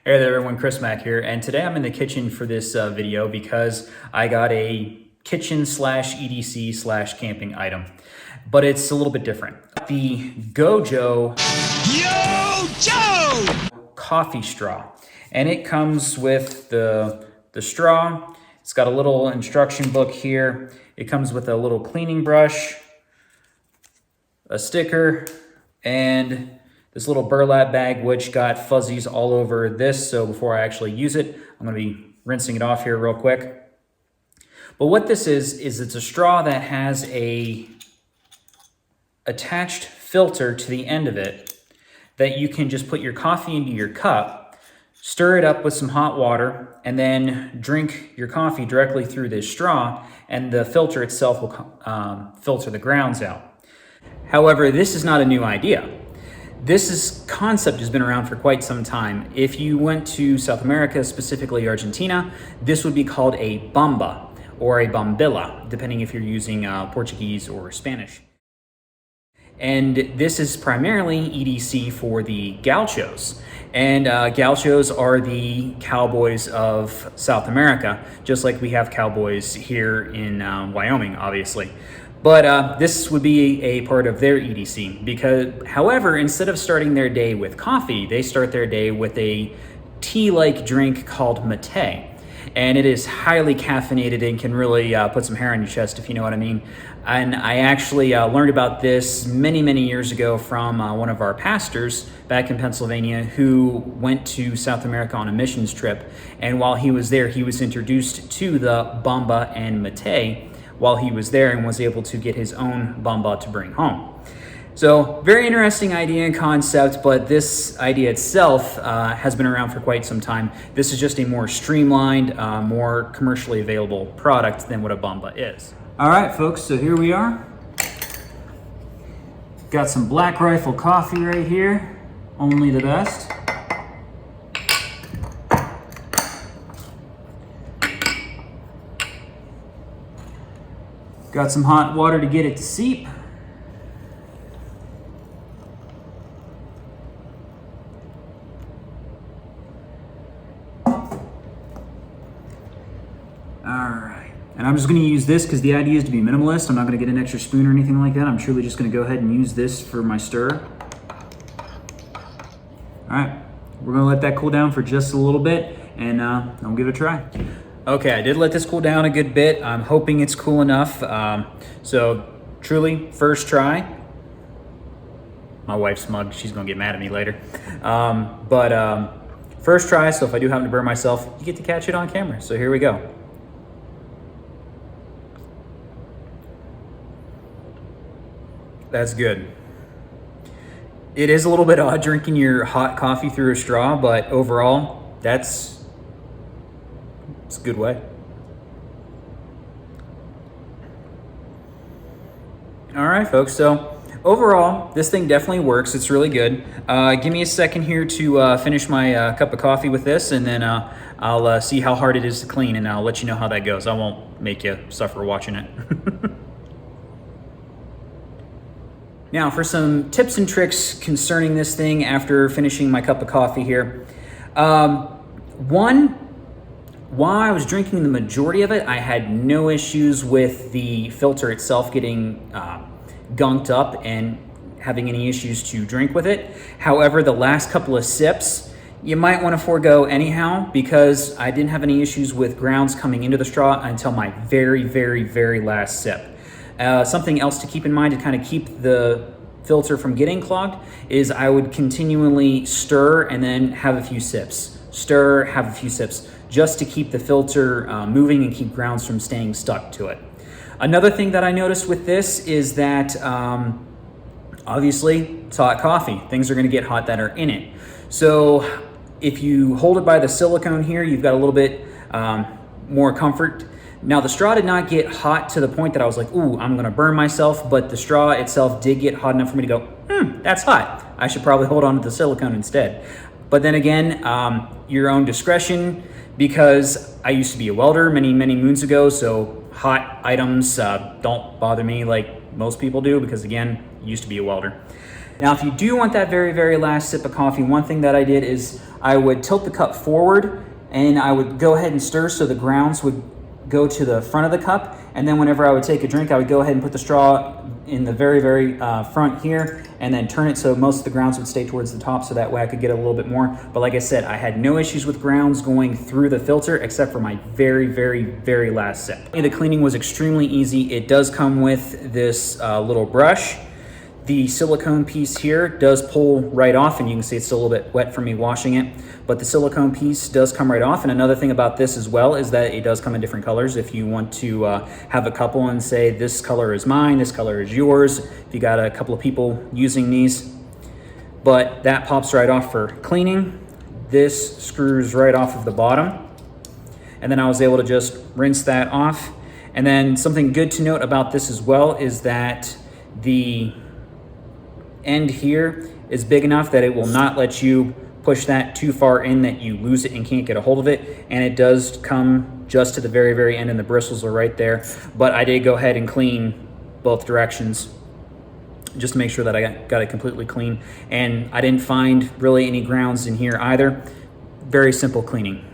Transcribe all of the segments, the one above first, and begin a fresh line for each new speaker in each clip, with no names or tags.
Hey there everyone, Chris Mack here, and today I'm in the kitchen for this video because I got a kitchen slash EDC slash camping item, but it's a little bit different. The JoGo Coffee Straw, and it comes with the straw. It's got a little instruction book here. It comes with a little cleaning brush, a sticker, and this little burlap bag, which got fuzzies all over this. So before I actually use it, I'm gonna be rinsing it off here real quick. But what this is it's a straw that has a attached filter to the end of it that you can just put your coffee into your cup, stir it up with some hot water, and then drink your coffee directly through this straw, and the filter itself will filter the grounds out. However, this is not a new idea. This concept has been around for quite some time. If you went to South America, specifically Argentina, this would be called a bomba or a bombilla, depending if you're using Portuguese or Spanish. And this is primarily EDC for the gauchos. And gauchos are the cowboys of South America, just like we have cowboys here in Wyoming, obviously. But this would be a part of their EDC because, however, instead of starting their day with coffee, they start their day with a tea-like drink called mate. And it is highly caffeinated and can really put some hair on your chest, if you know what I mean. And I actually learned about this many, many years ago from one of our pastors back in Pennsylvania who went to South America on a missions trip. And while he was there, he was introduced to the bomba and mate while he was there and was able to get his own bomba to bring home. So very interesting idea and concept, but this idea itself has been around for quite some time. This is just a more streamlined, more commercially available product than what a bomba is. All right, folks, so here we are. Got some Black Rifle coffee right here, only the best. Got some hot water to get it to seep. Alright, and I'm just going to use this because the idea is to be minimalist. I'm not going to get an extra spoon or anything like that. I'm truly just going to go ahead and use this for my stir. Alright, we're going to let that cool down for just a little bit and I'll give it a try. Okay, I did let this cool down a good bit. I'm hoping it's cool enough. So truly, first try. My wife's smug, she's gonna get mad at me later. First try, so if I do happen to burn myself, you get to catch it on camera. So here we go. That's good. It is a little bit odd drinking your hot coffee through a straw, but overall, it's a good way. All right, folks, so overall, this thing definitely works. It's really good. Give me a second here to finish my cup of coffee with this, and then I'll see how hard it is to clean, and I'll let you know how that goes. I won't make you suffer watching it. Now, for some tips and tricks concerning this thing after finishing my cup of coffee here. While I was drinking the majority of it, I had no issues with the filter itself getting gunked up and having any issues to drink with it. However, the last couple of sips, you might want to forego anyhow because I didn't have any issues with grounds coming into the straw until my very, very, very last sip. Something else to keep in mind to kind of keep the filter from getting clogged is I would continually stir and then have a few sips. Stir, have a few sips, just to keep the filter moving and keep grounds from staying stuck to it. Another thing that I noticed with this is that obviously it's hot coffee. Things are gonna get hot that are in it. So if you hold it by the silicone here, you've got a little bit more comfort. Now the straw did not get hot to the point that I was like, ooh, I'm gonna burn myself, but the straw itself did get hot enough for me to go, that's hot. I should probably hold on to the silicone instead. But then again, your own discretion, because I used to be a welder many, many moons ago, so hot items don't bother me like most people do because, again, I used to be a welder. Now, if you do want that very, very last sip of coffee, one thing that I did is I would tilt the cup forward and I would go ahead and stir so the grounds would go to the front of the cup. And then whenever I would take a drink, I would go ahead and put the straw in the very, very front here and then turn it so most of the grounds would stay towards the top, so that way I could get a little bit more. But like I said, I had no issues with grounds going through the filter except for my very, very, very last sip. The cleaning was extremely easy. It does come with this little brush. The silicone piece here does pull right off, and you can see it's still a little bit wet from me washing it, but the silicone piece does come right off. And another thing about this as well is that it does come in different colors. If you want to have a couple and say this color is mine, this color is yours, if you got a couple of people using these. But that pops right off for cleaning. This screws right off of the bottom, and then I was able to just rinse that off. And then something good to note about this as well is that the end here is big enough that it will not let you push that too far in that you lose it and can't get a hold of it. And it does come just to the very, very end, and the bristles are right there. But I did go ahead and clean both directions just to make sure that I got it completely clean. And I didn't find really any grounds in here either. Very simple cleaning.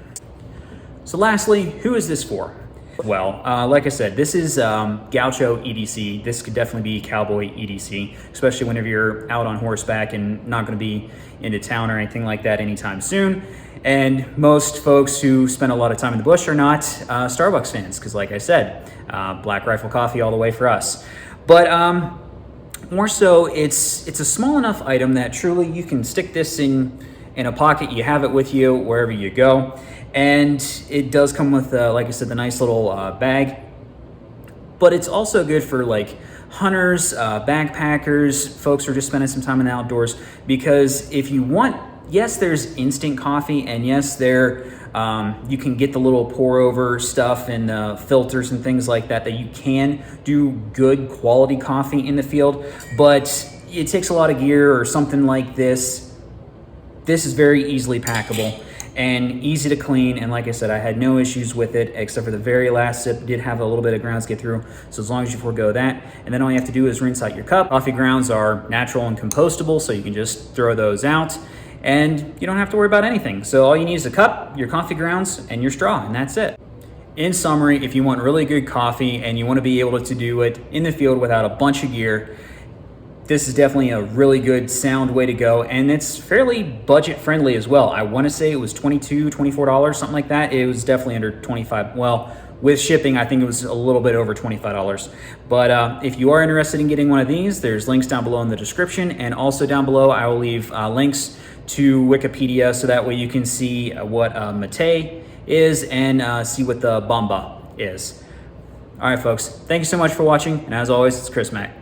So lastly, who is this for? Well, like I said, this is gaucho EDC. This could definitely be cowboy EDC, especially whenever you're out on horseback and not going to be into town or anything like that anytime soon. And most folks who spend a lot of time in the bush are not Starbucks fans, because like I said, Black Rifle coffee all the way for us. But more so, it's a small enough item that truly you can stick this in a pocket. You have it with you wherever you go. And it does come with, like I said, the nice little bag. But it's also good for like hunters, backpackers, folks who are just spending some time in the outdoors. Because if you want, yes, there's instant coffee, and yes, there you can get the little pour over stuff and filters and things like that you can do good quality coffee in the field. But it takes a lot of gear or something like this. This is very easily packable and easy to clean, and like I said, I had no issues with it except for the very last sip. Did have a little bit of grounds get through, so as long as you forego that, and then all you have to do is rinse out your cup. Coffee grounds are natural and compostable, so you can just throw those out and you don't have to worry about anything. So all you need is a cup, your coffee grounds, and your straw, and that's it. In summary, if you want really good coffee and you want to be able to do it in the field without a bunch of gear, this is definitely a really good, sound way to go, and it's fairly budget friendly as well. I want to say it was $22, $24, something like that. It was definitely under 25. Well, with shipping, I think it was a little bit over $25. But if you are interested in getting one of these, there's links down below in the description, and also down below I will leave links to Wikipedia, so that way you can see what mate is and see what the bamba is. All right, folks, thank you so much for watching, and as always, it's Chris Mack.